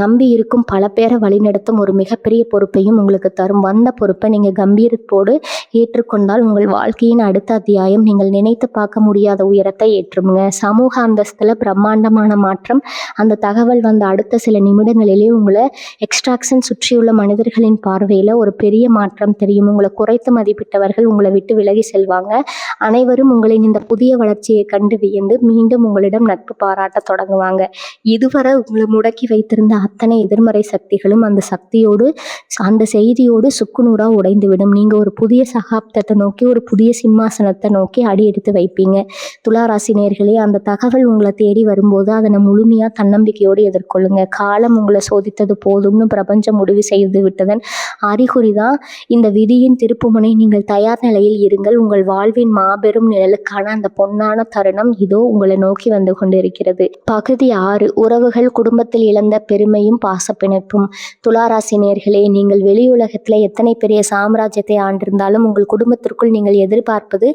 நம்பி இருக்கும் பல பேரை வழிநடத்தும் ஒரு மிகப்பெரிய பொறுப்பையும் உங்களுக்கு தரும். வந்த பொறுப்பை நீங்கள் கம்பீரத்தோடு ஏற்றுக்கொண்டால் உங்கள் வாழ்க்கையின் அடுத்த அத்தியாயம் நீங்கள் நினைத்து பார்க்க முடியாத உயரத்தை ஏற்றுமுங்க. சமூக அந்தஸ்தில் பிரம்மாண்டமான மாற்றம். அந்த தகவல் வந்த அடுத்த சில நிமிடங்களிலே உங்களை எக்ஸ்ட்ராக்ஷன் சுற்றியுள்ள மனிதர்களின் பார்வையில் ஒரு பெரிய மாற்றம் தெரியும். உங்களை குறைத்து மதிப்பிட்டவர்கள் உங்களை விட்டு விலகி செல்வாங்க. அனைவரும் உங்களின் இந்த புதிய வளர்ச்சியை கண்டு வியந்து மீண்டும் உங்களிடம் நட்பு பாராட்ட தொடங்குவாங்க. இதுவரை உங்களை முடக்கி வைத்திருந்த அத்தனை எதிர்மறை சக்திகளும் அந்த செய்தியோடு சுக்குநூறா உடைந்துவிடும். நீங்க ஒரு புதிய சகாப்தத்தை நோக்கி, ஒரு புதிய சிம்மாசனத்தை நோக்கி அடி எடுத்து வைப்பீங்க. துளாராசி நேயர்களே, அந்த தகவல் உங்களை தேடி வரும்போது அதனை முழுமையா தன்னம்பிக்கையோடு எதிர்கொள்ளுங்க. காலம் உங்களை சோதித்தது போதும்னு பிரபஞ்சம் முடிவு செய்து விட்டதன் அறிகுறிதான் இந்த விதியின் திருப்புமுனை. நீங்கள் தயார் நிலையில் இருங்கள். உங்கள் வாழ்வின் மாபெரும் நிழலுக்கான அந்த பொன்னான தருணம் இதோ உங்களை நோக்கி வந்து கொண்டிருக்கிறது. பகுதி 6, உறவுகள், குடும்பத்தில் இழந்த பெருமையும் பாசப்பிணைப்பும். துளாராசி நேயர்களே, நீங்கள் வெளியுலகத்தில் எத்தனை பெரிய சாம்ராஜ்யத்தை ஆண்டிருந்தாலும் உங்கள் குடும்பத்திற்குள் நீங்கள் எதிர்பார்ப்பது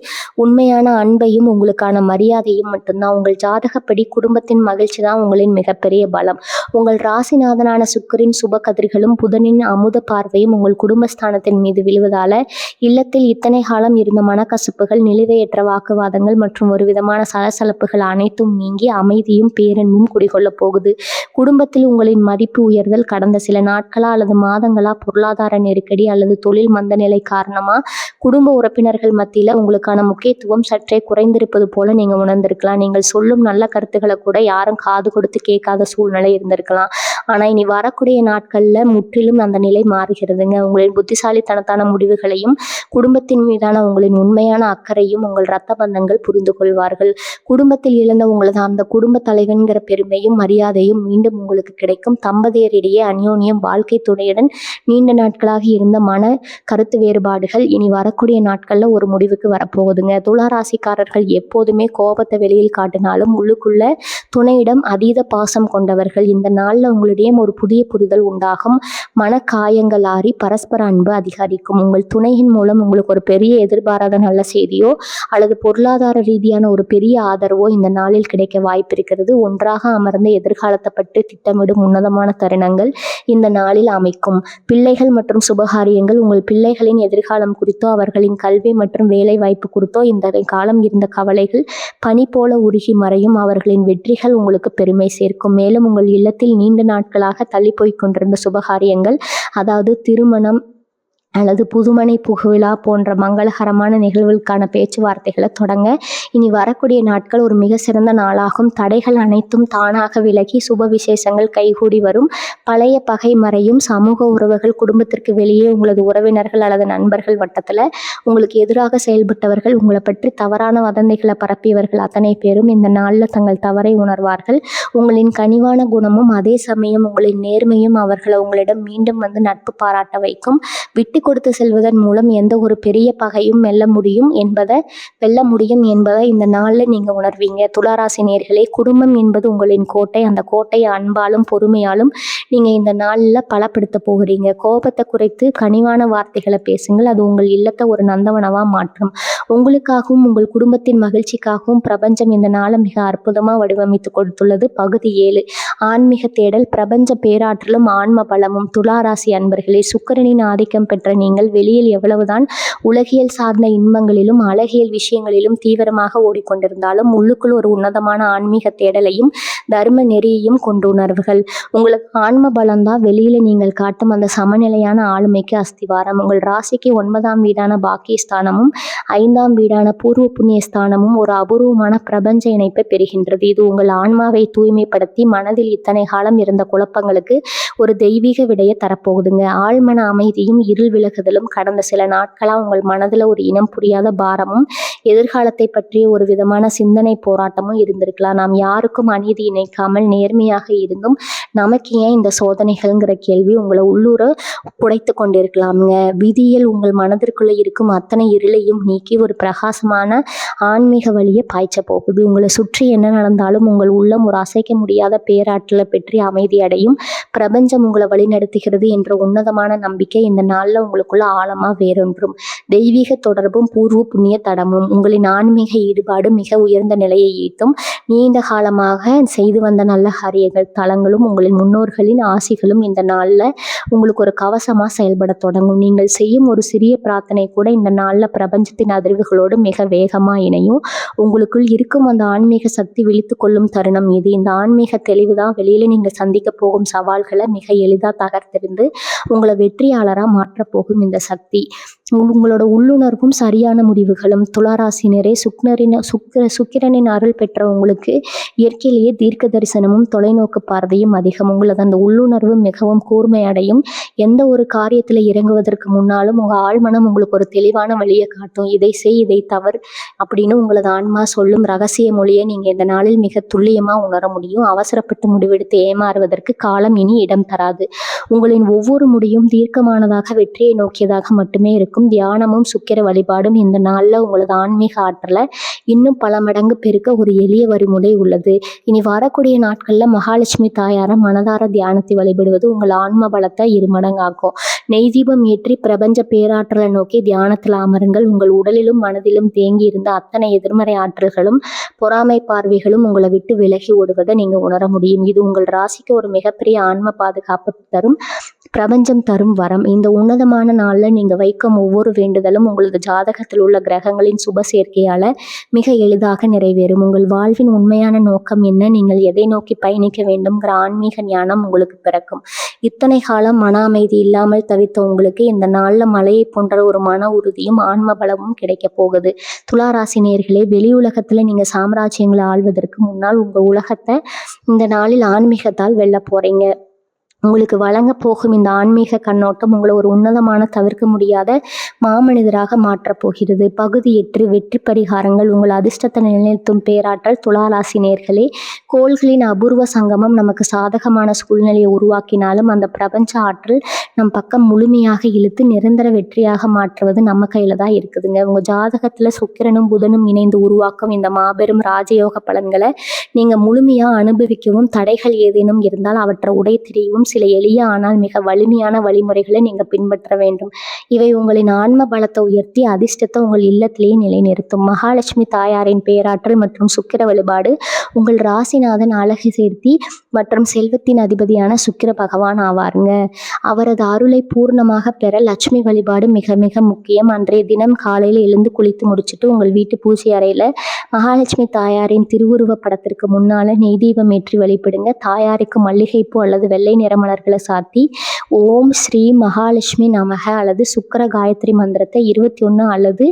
உண்மையான அன்பையும் உங்களுக்கான மரியாதையும் மட்டும்தான். உங்கள் ஜாதகப்படி குடும்பத்தின் மகிழ்ச்சி தான் உங்களின் மிகப்பெரிய பலம். உங்கள் ராசிநாதனான சுக்கிரனின் சுப கதிர்களும் புதனின் அமுத பார்வையும் உங்கள் குடும்பஸ்தானத்தின் மீது விழுவதால இல்லத்தில் இத்தனை காலம் இருந்த மனக்கசப்புகள், நிலுவையற்ற வாக்குவாதங்கள் மற்றும் ஒரு விதமான சலசலப்புகள் அனைத்தும் நீங்கி அமைதியும் பேரன்பும் குடிகொள்ளப் போகுது. குடும்பத்தில் உங்களின் பொருட்களின் மதிப்பு உயர்தல், கடந்த சில நாட்களா அல்லது மாதங்களா பொருளாதார நெருக்கடி அல்லது தொழில் மந்தநிலை காரணமா குடும்ப உறுப்பினர்கள் மத்தியில உங்களுக்கான முக்கியத்துவம் சற்றே குறைந்திருப்பது போல நீங்க உணர்ந்திருக்கலாம். நீங்கள் சொல்லும் நல்ல கருத்துக்களை கூட யாரும் காது கொடுத்து கேட்காத சூழ்நிலை இருந்திருக்கலாம். ஆனா இனி வரக்கூடிய நாட்கள்ல முற்றிலும் அந்த நிலை மாறுகிறதுங்க. உங்களின் புத்திசாலித்தனத்தான முடிவுகளையும் குடும்பத்தின் மீதான உங்களின் உண்மையான அக்கறையும் உங்கள் இரத்த பந்தங்கள் புரிந்து கொள்வார்கள். குடும்பத்தில் இழந்த உங்களது அந்த குடும்ப தலைவன்கிற பெருமையும் மரியாதையும் மீண்டும் உங்களுக்கு கிடைக்கும். தம்பதியரிடையே அந்யோன்யம், வாழ்க்கை துணையுடன் நீண்ட நாட்களாக இருந்த மன கருத்து வேறுபாடுகள் இனி வரக்கூடிய நாட்கள்ல ஒரு முடிவுக்கு வரப்போகுதுங்க. துலா ராசிக்காரர்கள் எப்போதுமே கோபத்தை வெளியில் காட்டினாலும் உள்ளுக்குள்ள துணையிடம் அதீத பாசம் கொண்டவர்கள். இந்த நாள்ல உங்களிடையே ஒரு புதிய புரிதல் உண்டாகும். மனக்காயங்கள் ஆறி பரஸ்பர அன்பு அதிகரிக்கும். உங்கள் துணையின் மூலம் உங்களுக்கு ஒரு பெரிய எதிர்பாராத நல்ல செய்தியோ அல்லது பொருளாதார ரீதியான ஒரு பெரிய ஆதரவோ இந்த நாளில் கிடைக்க வாய்ப்பு இருக்கிறது. ஒன்றாக அமர்ந்து எதிர்காலத்தை பற்றி திட்டமிடும் உன்னதமான தருணங்கள் இந்த நாளில் அமைக்கும். பிள்ளைகள் மற்றும் சுபகாரியங்கள், உங்கள் பிள்ளைகளின் எதிர்காலம் குறித்தோ அவர்களின் கல்வி மற்றும் வேலை வாய்ப்பு குறித்தோ இந்த காலம் இருந்த கவலைகள் பனி போல உருகி மறையும். அவர்களின் வெற்றிகள் உங்களுக்கு பெருமை சேர்க்கும். மேலும் உங்கள் இல்லத்தில் நீண்ட நாட்களாக தள்ளி போய் கொண்டிருந்த சுபகாரியங்கள், அதாவது திருமணம் அல்லது புதுமனை புகுவிழா போன்ற மங்களகரமான நிகழ்வுகளுக்கான பேச்சுவார்த்தைகளை தொடங்க இனி வரக்கூடிய நாட்கள் ஒரு மிக சிறந்த நாளாகும். தடைகள் அனைத்தும் தானாக விலகி சுப விசேஷங்கள் கைகூடி வரும். பழைய பகை மறையும். சமூக உறவுகள், குடும்பத்திற்கு வெளியே உங்களது உறவினர்கள் அல்லது நண்பர்கள் வட்டத்தில் உங்களுக்கு எதிராக செயல்பட்டவர்கள், உங்களை பற்றி தவறான வதந்திகளை பரப்பியவர்கள் அத்தனை பேரும் இந்த நாளில் தங்கள் தவறை உணர்வார்கள். உங்களின் கனிவான குணமும் அதே சமயம் உங்களின் நேர்மையும் அவர்களை உங்களிடம் மீண்டும் வந்து நட்பு பாராட்ட வைக்கும். விட்டு கொடுத்து செல்வதன் மூலம் எந்த ஒரு பெரிய பகையும் வெல்ல முடியும் என்பதை இந்த நாளில் நீங்க உணர்வீங்க. துளாராசி நேயர்களே, குடும்பம் என்பது உங்களின் கோட்டை. அந்த கோட்டையை அன்பாலும் பொறுமையாலும் நீங்க இந்த நாளில் பலப்படுத்த போகிறீங்க. கோபத்தை குறைத்து கனிவான வார்த்தைகளை பேசுங்கள். அது உங்கள் இல்லத்தை ஒரு நந்தவனவா மாற்றும். உங்களுக்காகவும் உங்கள் குடும்பத்தின் மகிழ்ச்சிக்காகவும் பிரபஞ்சம் இந்த நாளை மிக அற்புதமா வடிவமைத்து கொடுத்துள்ளது. பகுதி 7, ஆன்மீக தேடல், பிரபஞ்ச பேராற்றலும் ஆன்ம பலமும். துளாராசி அன்பர்களே, சுக்கிரனின் ஆதிக்கம் பெற்ற நீங்கள் வெளியில் எவ்வளவுதான் உலகியல் சார்ந்த இன்பங்களிலும் அழகியல் விஷயங்களிலும் தீவிரமாக ஓடிக்கொண்டிருந்தாலும் உள்ளுக்குள் ஒரு உன்னதமான ஆன்மீக தேடலையும் தர்ம நெறியையும் கொண்டுணர்வுகள். உங்களுக்கு ஆன்ம பலம்தான் வெளியில நீங்கள் காட்டும் அந்த சமநிலையான ஆளுமைக்கு அஸ்திவாரம். உங்கள் ராசிக்கு 9ஆம் வீடான பாக்கியஸ்தானமும் 5ஆம் வீடான பூர்வ புண்ணிய ஸ்தானமும் ஒரு அபூர்வமான பிரபஞ்ச இணைப்பை பெறுகின்றது. இது உங்கள் ஆன்மாவை தூய்மைப்படுத்தி மனதில் இத்தனை காலம் இருந்த குழப்பங்களுக்கு ஒரு தெய்வீக விடையை தரப்போகுதுங்க. ஆழ்மன அமைதியும் இருள் விலகுதலும். கடந்த சில நாட்களாக உங்கள் மனதில் ஒரு இனம் புரியாத பாரமும் எதிர்காலத்தை பற்றிய ஒரு விதமான சிந்தனை போராட்டமும் இருந்திருக்கலாம். நாம் யாருக்கும் அநீதி இணைக்காமல் நேர்மையாக இருந்தும் நமக்கு ஏன் இந்த சோதனைகள்ங்கிற கேள்வி உங்களை உள்ளூர புடைத்து கொண்டிருக்கலாம்ங்க. விதியில் உங்கள் மனதிற்குள்ள இருக்கும் அத்தனை இருளையும் நீக்கி ஒரு பிரகாசமான ஆன்மீக வழியை பாய்ச்ச போகுது. உங்களை சுற்றி என்ன நடந்தாலும் உங்கள் உள்ளம் ஒரு அசைக்க முடியாத பேராற்றலை பெற்றி அமைதி அடையும். பிரபஞ்சம் உங்களை வழிநடத்துகிறது என்ற உன்னதமான நம்பிக்கை இந்த நாளில் உங்களுக்குள்ள ஆழமா வேறொன்றும். தெய்வீக தொடர்பும் பூர்வ புண்ணிய தடமும். உங்களின் ஆன்மீக ஈடுபாடு மிக உயர்ந்த நிலையை ஈட்டும். நீண்ட காலமாக செய்து வந்த நல்ல காரியங்கள் தலங்களும் உங்களின் முன்னோர்களின் ஆசிகளும் இந்த நாளில் உங்களுக்கு ஒரு கவசமாக செயல்பட தொடங்கும். நீங்கள் செய்யும் ஒரு சிறிய பிரார்த்தனை கூட இந்த நாளில் பிரபஞ்சத்தின் அதிர்வுகளோடு மிக வேகமாக இணையும். உங்களுக்குள் இருக்கும் அந்த ஆன்மீக சக்தி விழித்து கொள்ளும் தருணம் இது. இந்த ஆன்மீக தெளிவு தான் வெளியில் நீங்கள் சந்திக்க போகும் சவால்களை மிக எளிதாக தகர்த்தெறிந்து உங்களை வெற்றியாளராக மாற்றப் போகும் இந்த சக்தி. உங்களோட உள்ளுணர்வும் சரியான முடிவுகளும். துளாராசினரே, சுக்கிரனின் அருள் பெற்ற உங்களுக்கு இயற்கையிலேயே தீர்க்க தரிசனமும் தொலைநோக்கு பார்வையும் அதிகம். உங்களது அந்த உள்ளுணர்வு மிகவும் கூர்மையடையும். எந்த ஒரு காரியத்தில் இறங்குவதற்கு முன்னாலும் உங்கள் ஆழ்மனம் உங்களுக்கு ஒரு தெளிவான வழியை காட்டும். இதை செய், இதை தவறு அப்படின்னு உங்களது ஆன்மா சொல்லும் ரகசிய மொழியை நீங்கள் இந்த நாளில் மிக துல்லியமாக உணர முடியும். அவசரப்பட்டு முடிவெடுத்து ஏமாறுவதற்கு காலம் இனி இடம் தராது. உங்களின் ஒவ்வொரு முடியும் தீர்க்கமானதாக வெற்றியை நோக்கியதாக மட்டுமே இருக்கும். தியானமும் சுக்கிர வழிபாடும் இந்த நாளில் உங்களது ஆன்மீக ஆற்றலை இன்னும் பல மடங்கு பெருக்க ஒரு எளிய வழிமுறை உள்ளது. இனி வரக்கூடிய நாட்களில் மகாலட்சுமி தாயாரை மனதார தியானத்தை வழிபடுவது உங்கள் ஆன்ம பலத்தை இருமடங்காக்கும். நெய் தீபம் ஏற்றி பிரபஞ்ச பேராற்றலை நோக்கி தியானத்தில் அமருங்கள். உங்கள் உடலிலும் மனதிலும் தேங்கி இருந்த அத்தனை எதிர்மறை ஆற்றல்களும் பொறாமை பார்வைகளும் உங்களை விட்டு விலகி ஓடுவதை நீங்கள் உணர முடியும். இது உங்கள் ராசிக்கு ஒரு மிகப்பெரிய ஆன்ம பாதுகாப்பு தரும். பிரபஞ்சம் தரும் வரம். இந்த உன்னதமான நாளில் நீங்கள் வைக்கும் ஒவ்வொரு வேண்டுதலும் உங்களது ஜாதகத்தில் உள்ள கிரகங்களின் சுப சேர்க்கையால் மிக எளிதாக நிறைவேறும். உங்கள் வாழ்வின் உண்மையான நோக்கம் என்ன, நீங்கள் எதை நோக்கி பயணிக்க வேண்டும்ங்கிற ஆன்மீக ஞானம் உங்களுக்கு பிறக்கும். இத்தனை காலம் மன அமைதி இல்லாமல் தவித்த உங்களுக்கு இந்த நாளில் மலையை போன்ற ஒரு மன உறுதியும் ஆன்ம பலமும் கிடைக்க போகுது. துளாராசி நேயர்களே, வெளி உலகத்தில் நீங்கள் சாம்ராஜ்யங்களை ஆள்வதற்கு முன்னால் உங்கள் உலகத்தை இந்த நாளில் ஆன்மீகத்தால் வெல்ல போறீங்க. உங்களுக்கு வழங்க போகும் இந்த ஆன்மீக கண்ணோட்டம் உங்களை ஒரு உன்னதமான தவிர்க்க முடியாத மாமனிதராக மாற்றப் போகிறது. பகுதி 8 வெற்றி பரிகாரங்கள். உங்கள் அதிர்ஷ்டத்தை நிலைநிறுத்தும் பேராற்றல். துளாராசி நேயர்களே, கோள்களின் அபூர்வ சங்கமம் நமக்கு சாதகமான சூழ்நிலையை உருவாக்கினாலும் அந்த பிரபஞ்ச ஆற்றல் நம் பக்கம் முழுமையாக இழுத்து நிரந்தர வெற்றியாக மாற்றுவது நம்ம கையில தான் இருக்குதுங்க. உங்க ஜாதகத்துல சுக்கிரனும் புதனும் இணைந்து உருவாக்கும் இந்த மாபெரும் ராஜயோக பலன்களை நீங்க முழுமையா அனுபவிக்கவும், தடைகள் ஏதேனும் இருந்தால் அவற்றை உடைத்தெறியவும் சில எளிய ஆனால் மிக வலிமையான வழிமுறைகளை நீங்க பின்பற்ற வேண்டும். இவை உங்களின் ஆன்ம பலத்தை உயர்த்தி அதிர்ஷ்டத்தை உங்கள் இல்லத்திலேயே நிலைநிறுத்தும். மகாலட்சுமி தாயாரின் பேராற்றல் மற்றும் சுக்கிர வழிபாடு. உங்கள் ராசிநாதன் அழகு சேர்த்தி மற்றும் செல்வத்தின் அதிபதியான சுக்கிர பகவான் ஆவாருங்க. அவரது அருளை பூர்ணமாக பெற லட்சுமி வழிபாடு மிக மிக முக்கியம். அன்றைய தினம் காலையில் எழுந்து குளித்து முடிச்சுட்டு உங்கள் வீட்டு பூஜை அறையில மகாலட்சுமி தாயாரின் திருவுருவ படத்திற்கு முன்னால நெய் தீபம் ஏற்றி வழிபடுங்க. தாயாருக்கு மல்லிகைப்பூ அல்லது வெள்ளை நிற மலர்களை சாத்தி ஓம் ஸ்ரீ மகாலட்சுமி நமக அல்லது சுக்கர காயத்ரி மந்திரத்தை 21 அல்லது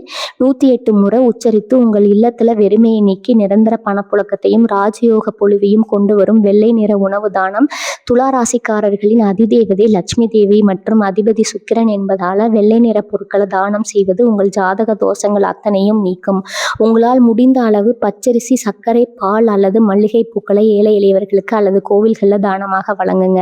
108 முறை உச்சரித்து உங்கள் இல்லத்துல வெறுமையை நீக்கி நிரந்தர பணப்புழக்கத்தையும் ராஜயோக பொலிவையும் கொண்டு வரும் வெள்ளை நிற உணவு தானம். துளாராசிக்காரர்களின் அதிதேவதை லட்சுமி தேவி மற்றும் அதிபதி சுக்கிரன் என்பதால வெள்ளை நிற பொருட்களை தானம் செய்வது உங்கள் ஜாதக தோஷங்கள் அத்தனையும் நீக்கும். உங்களால் முடிந்த அளவு பச்சரிசி, சர்க்கரை, பால் அல்லது மல்லிகை பூக்களை ஏழை எளியவர்களுக்கு அல்லது கோவில்களில் தானமாக வழங்குங்க.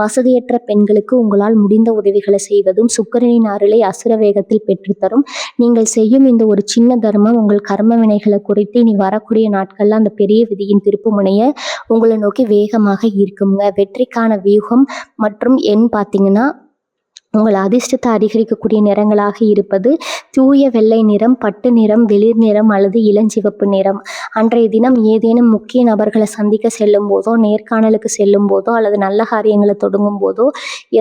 வசதியற்ற பெண்களுக்கு உங்களால் முடிந்த உதவிகளை செய்வதும் சுக்கிரனின் அருளை அசுர வேகத்தில் பெற்றுத்தரும். நீங்கள் செய்யும் இந்த ஒரு சின்ன தர்மம் உங்கள் கர்ம வினைகளை குறைத்து இனி வரக்கூடிய நாட்கள்ல அந்த பெரிய விதியின் திருப்பு முனைய உங்களை நோக்கி வேகமாக ஈர்க்குங்க. வெற்றிக்கான வியூகம் மற்றும் எண் பார்த்தீங்கன்னா, உங்கள் அதிர்ஷ்டத்தை அதிகரிக்கக்கூடிய நிறங்களாக இருப்பது தூய வெள்ளை நிறம், பட்டு நிறம், வெளிர் நிறம் அல்லது இளஞ்சிவப்பு நிறம். அன்றைய தினம் ஏதேனும் முக்கிய நபர்களை சந்திக்க செல்லும் போதோ, நேர்காணலுக்கு செல்லும் போதோ அல்லது நல்ல காரியங்களை தொடங்கும் போதோ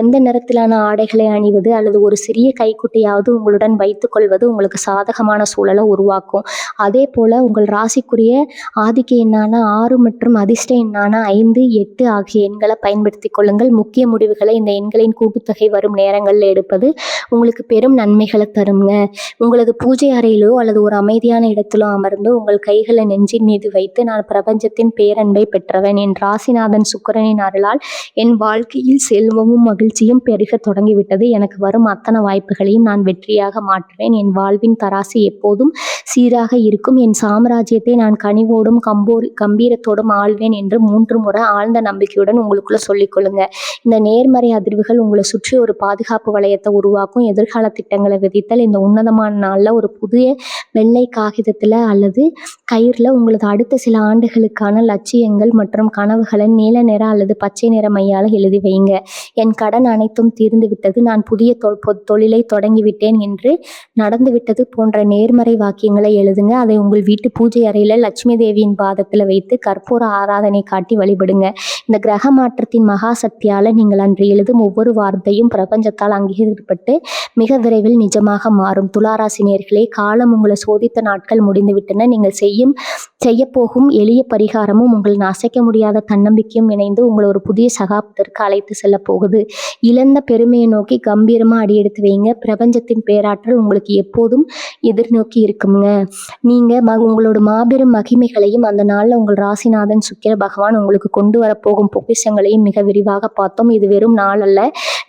எந்த நிறத்திலான ஆடைகளை அணிவது அல்லது ஒரு சிறிய கைக்குட்டையாவது உங்களுடன் வைத்துக் கொள்வது உங்களுக்கு சாதகமான சூழலை உருவாக்கும். அதே போல உங்கள் ராசிக்குரிய ஆதிக்க எண்ணான 6 மற்றும் அதிர்ஷ்ட எண்ணான 5, 8 ஆகிய எண்களை பயன்படுத்திக் கொள்ளுங்கள். முக்கிய முடிவுகளை இந்த எண்களின் கூட்டுத்தொகை வரும் நேரங்களில் எடுப்பது உங்களுக்கு பெரும் நன்மைகளை தருங்க. உங்களது பூஜை அறையிலோ அல்லது ஒரு அமைதியான இடத்திலோ அமர்ந்து உங்கள் கைகளை நெஞ்சின் மீது வைத்து, நான் பிரபஞ்சத்தின் பேரன்பை பெற்றவன், என் ராசிநாதன் சுக்கிரனின் அருளால் என் வாழ்க்கையில் செல்வமும் மகிழ்ச்சியும் பெருக தொடங்கிவிட்டது. எனக்கு வரும் அத்தனை வாய்ப்புகளையும் நான் வெற்றியாக மாற்றுவேன். என் வாழ்வின் தராசு எப்போதும் சீராக இருக்கும். என் சாம்ராஜ்யத்தை நான் கனிவோடும் கம்பீரத்தோடும் ஆள்வேன் என்று 3 முறை ஆழ்ந்த நம்பிக்கையுடன் உங்களுக்குள்ள சொல்லிக்கொள்ளுங்க. இந்த நேர்மறை அதிர்வுகள் உங்களை சுற்றி ஒரு பாதுகாப்பு வளையத்தை உருவாக்கும். எதிர்கால திட்டங்களை விதித்தல். இந்த உன்னதமான நாளில் ஒரு புதிய வெள்ளை காகிதத்தில் அல்லது கயிறில் உங்களது அடுத்த சில ஆண்டுகளுக்கான லட்சியங்கள் மற்றும் கனவுகளை நீல நிற அல்லது பச்சை நிற மையால் எழுதி வைங்க. என் கடன் அனைத்தும் தீர்ந்து விட்டது, நான் புதிய தொழிலை தொடங்கிவிட்டேன் என்று நடந்துவிட்டது போன்ற நேர்மறை வாக்கியங்களை எழுதுங்க. அதை உங்கள் வீட்டு பூஜை அறையில் லட்சுமி தேவியின் பாதத்தில் வைத்து கற்பூர ஆராதனை காட்டி வழிபடுங்க. இந்த கிரக மாற்றத்தின் மகா சக்தியால் நீங்கள் அன்று எழுதும் ஒவ்வொரு வார்த்தையும் பிரபஞ்சத்தால் அங்கீகரிக்கப்பட்டு மிக விரைவில் நிஜமாக மாறும். துளாராசி நேயர்களே, காலம் உங்களை சோதித்த நாட்கள் முடிந்துவிட்டன. நீங்கள் செய்யப்போகும் எளிய பரிகாரமும் உங்கள் அசைக்க முடியாத தன்னம்பிக்கையும் இணைந்து உங்களை ஒரு புதிய சகாப்தத்திற்கு அழைத்து செல்ல போகுது. இழந்த பெருமையை நோக்கி கம்பீரமா அடியெடுத்து வைங்க. பிரபஞ்சத்தின் பேராற்றல் உங்களுக்கு எப்போதும் எதிர்நோக்கி இருக்குங்க. நீங்க உங்களோட மாபெரும் மகிமைகளையும் அந்த நாளில் உங்கள் ராசிநாதன் சுக்கிர பகவான் உங்களுக்கு கொண்டு வரப்போகும் பொக்கிஷங்களையும் மிக விரிவாக பார்த்தோம். இது வெறும் நாள் அல்ல,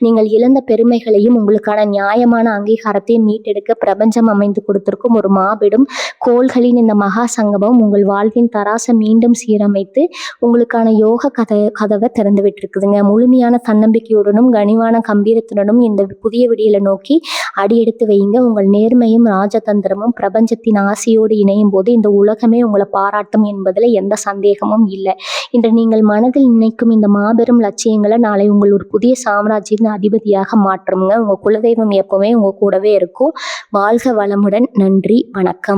நீங்கள் இழந்த பெருமைகளையும் உங்களுக்கான நியாயமான அங்கீகாரத்தையும் மீட்டெடுக்க பிரபஞ்சம் அமைந்து கொடுத்திருக்கும் ஒரு மாபெரும் கோள்களின் இந்த மகா சங்கமம் உங்கள் வாழ்வின் தராசை மீண்டும் சீரமைத்து உங்களுக்கான யோக கதவை திறந்து விட்டுருக்குதுங்க. முழுமையான தன்னம்பிக்கையுடனும் கனிவான கம்பீரத்துடனும் இந்த புதிய விடியலை நோக்கி அடியெடுத்து வைங்க. உங்கள் நேர்மையும் ராஜதந்திரமும் பிரபஞ்சத்தின் ஆசையோடு இணையும் போது இந்த உலகமே உங்களை பாராட்டும் என்பதில் எந்த சந்தேகமும் இல்லை. இன்று நீங்கள் மனதில் நினைக்கும் இந்த மாபெரும் லட்சியங்களை நாளை உங்கள் ஒரு புதிய சாம்ராஜ்யத்தின் அதிபதியாக மாற்றுங்க. உங்க குலதெய்வம் எப்பவுமே உங்க கூடவே இருக்கும். வாழ்க வளமுடன். நன்றி, வணக்கம்.